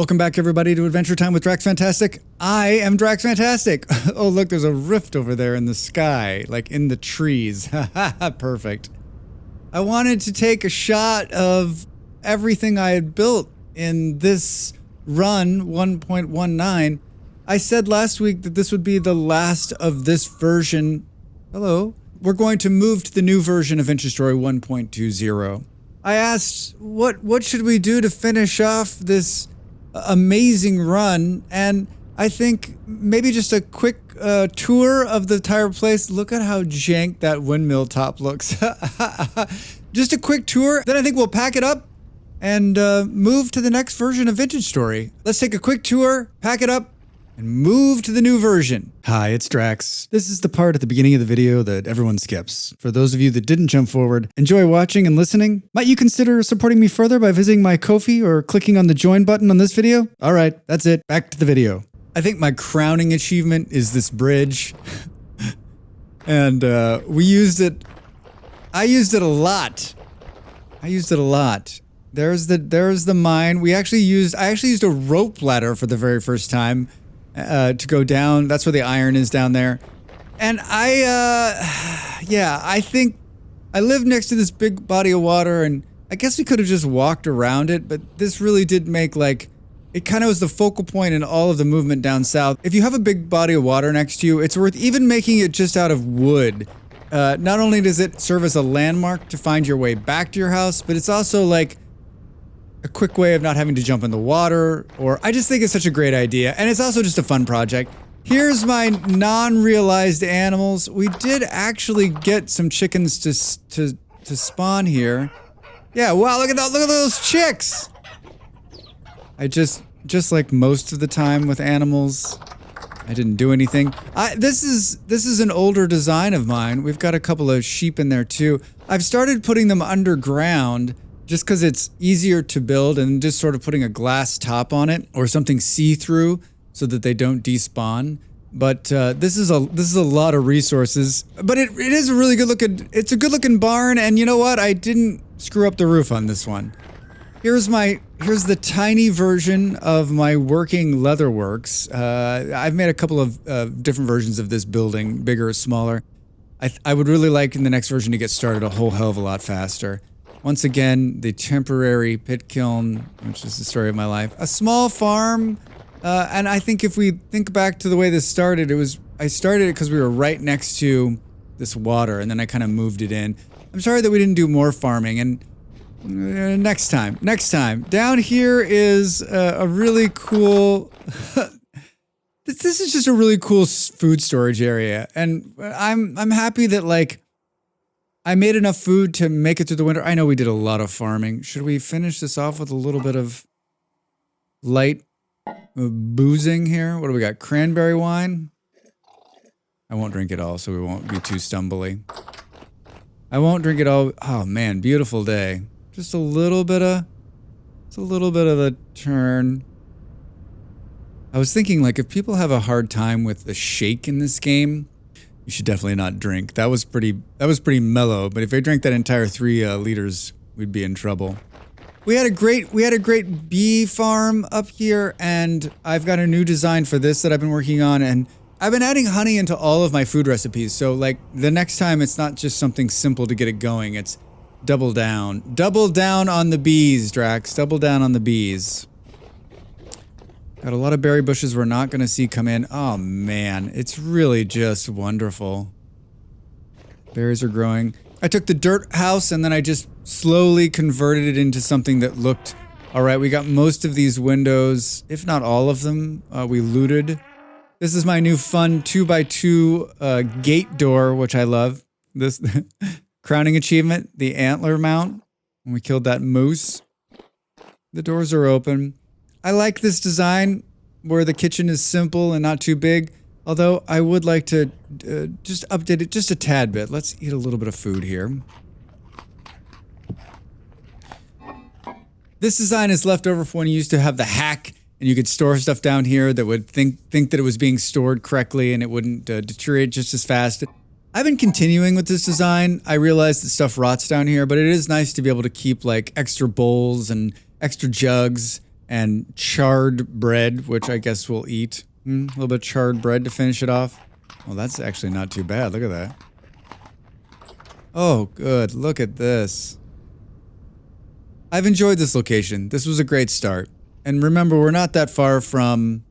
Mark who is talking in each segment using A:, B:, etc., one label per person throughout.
A: Welcome back, everybody, to Adventure Time with Drax Fantastic. I am Drax Fantastic. Oh, look, there's a rift over there in the sky, like in the trees. Perfect. I wanted to take a shot of everything I had built in this run 1.19. I said last week that this would be the last of this version. Hello. We're going to move to the new version of Adventure Story 1.20. I asked, what should we do to finish off this amazing run? And I think maybe just a quick tour of the entire place. Look at how jank that windmill top looks. Just a quick tour. Then I think we'll pack it up and move to the next version of Vintage Story. Let's take a quick tour, pack it up, and move to the new version. Hi, it's Drax. This is the part at the beginning of the video that everyone skips. For those of you that didn't jump forward, enjoy watching and listening. Might you consider supporting me further by visiting my Ko-fi or clicking on the join button on this video? All right, that's it. Back to the video. I think my crowning achievement is this bridge. And we used it. I used it a lot. There's the mine. I actually used a rope ladder for the very first time. To go down. That's where the iron is down there. And I think I live next to this big body of water, and I guess we could have just walked around it, but this really did make, like, it kind of was the focal point in all of the movement down south. If you have a big body of water next to you, it's worth even making it just out of wood. Not only does it serve as a landmark to find your way back to your house, but it's also like a quick way of not having to jump in the water, or I just think it's such a great idea, and it's also just a fun project. Here's my non-realized animals. We did actually get some chickens to spawn here. Yeah, wow, look at those chicks! I just like most of the time with animals, I didn't do anything. This is an older design of mine. We've got a couple of sheep in there too. I've started putting them underground, just because it's easier to build, and just sort of putting a glass top on it or something see-through so that they don't despawn. But this is a lot of resources. But it is a really good looking barn, and you know what? I didn't screw up the roof on this one. Here's the tiny version of my working leatherworks. I've made a couple of different versions of this building, bigger or smaller. I would really like in the next version to get started a whole hell of a lot faster. Once again, the temporary pit kiln, which is the story of my life. A small farm, and I think if we think back to the way this started, I started it because we were right next to this water, and then I kind of moved it in. I'm sorry that we didn't do more farming, and next time. Down here is a really cool... This is just a really cool food storage area, and I'm happy that, like, I made enough food to make it through the winter. I know we did a lot of farming. Should we finish this off with a little bit of light boozing here? What do we got? Cranberry wine? I won't drink it all, so we won't be too stumbly. I won't drink it all. Oh man, beautiful day. Just a little bit of a turn. I was thinking, like, if people have a hard time with the shake in this game, you should definitely not drink. That was pretty mellow, but if I drank that entire 3 liters, we'd be in trouble. We had a great bee farm up here, and I've got a new design for this that I've been working on, and I've been adding honey into all of my food recipes. So, like, the next time it's not just something simple to get it going, it's double down. Double down on the bees, Drax. Double down on the bees. Got a lot of berry bushes we're not going to see come in. Oh man, it's really just wonderful. Berries are growing. I took the dirt house and then I just slowly converted it into something that looked... Alright, we got most of these windows, if not all of them, we looted. This is my new fun 2x2 gate door, which I love. This crowning achievement, the antler mount, when we killed that moose. The doors are open. I like this design where the kitchen is simple and not too big, although I would like to just update it just a tad bit. Let's eat a little bit of food here. This design is left over from when you used to have the hack and you could store stuff down here that would think that it was being stored correctly and it wouldn't deteriorate just as fast. I've been continuing with this design. I realize that stuff rots down here, but it is nice to be able to keep like extra bowls and extra jugs and charred bread, which I guess we'll eat. A little bit of charred bread to finish it off. Well, that's actually not too bad. Look at that. Oh, good. Look at this. I've enjoyed this location. This was a great start. And remember, we're not that far from...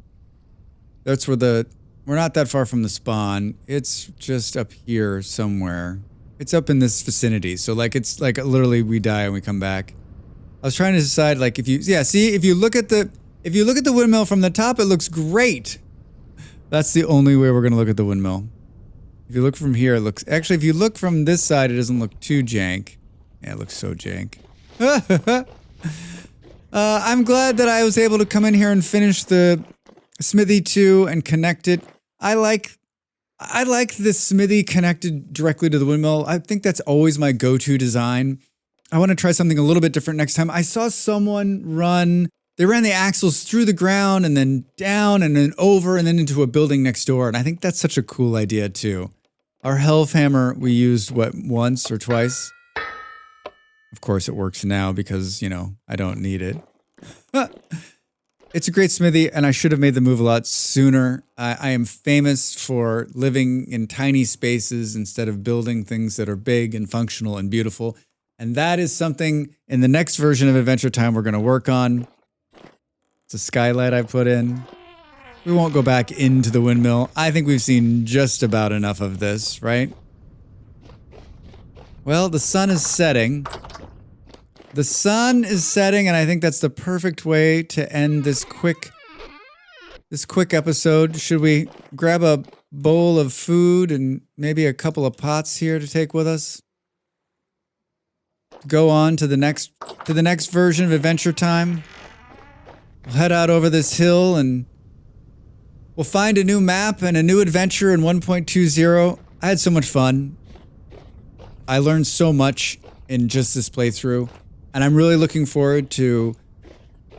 A: We're not that far from the spawn. It's just up here somewhere. It's up in this vicinity. So, like, it's like literally we die and we come back. I was trying to decide, like, if you... Yeah, see, if you look at the windmill from the top, it looks great. That's the only way we're going to look at the windmill. If you look from here, it looks... Actually, if you look from this side, it doesn't look too jank. Yeah, it looks so jank. I'm glad that I was able to come in here and finish the smithy 2 and connect it. I like this smithy connected directly to the windmill. I think that's always my go-to design. I want to try something a little bit different next time. I saw someone run... They ran the axles through the ground and then down and then over and then into a building next door. And I think that's such a cool idea too. Our Helf hammer we used, what, once or twice? Of course it works now because, you know, I don't need it. It's a great smithy and I should have made the move a lot sooner. I am famous for living in tiny spaces instead of building things that are big and functional and beautiful. And that is something in the next version of Adventure Time we're going to work on. It's a skylight I put in. We won't go back into the windmill. I think we've seen just about enough of this, right? Well, the sun is setting. The sun is setting, and I think that's the perfect way to end this quick episode. Should we grab a bowl of food and maybe a couple of pots here to take with us? Go on to the next version of Adventure Time. We'll head out over this hill and we'll find a new map and a new adventure in 1.20. I had so much fun. I learned so much in just this playthrough, and I'm really looking forward to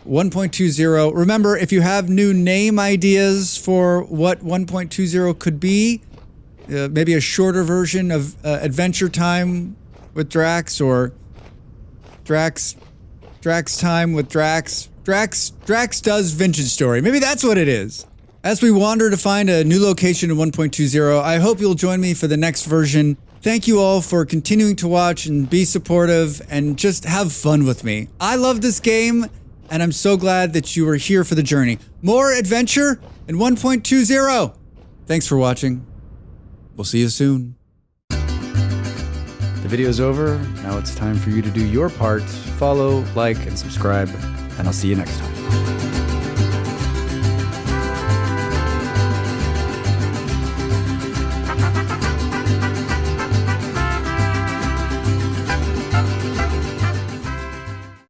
A: 1.20. Remember, if you have new name ideas for what 1.20 could be, maybe a shorter version of Adventure Time with Drax, or Drax Time with Drax. Drax does Vintage Story. Maybe that's what it is. As we wander to find a new location in 1.20, I hope you'll join me for the next version. Thank you all for continuing to watch and be supportive and just have fun with me. I love this game, and I'm so glad that you are here for the journey. More adventure in 1.20. Thanks for watching. We'll see you soon. The video's over. Now it's time for you to do your part. Follow, like, and subscribe, and I'll see you next time.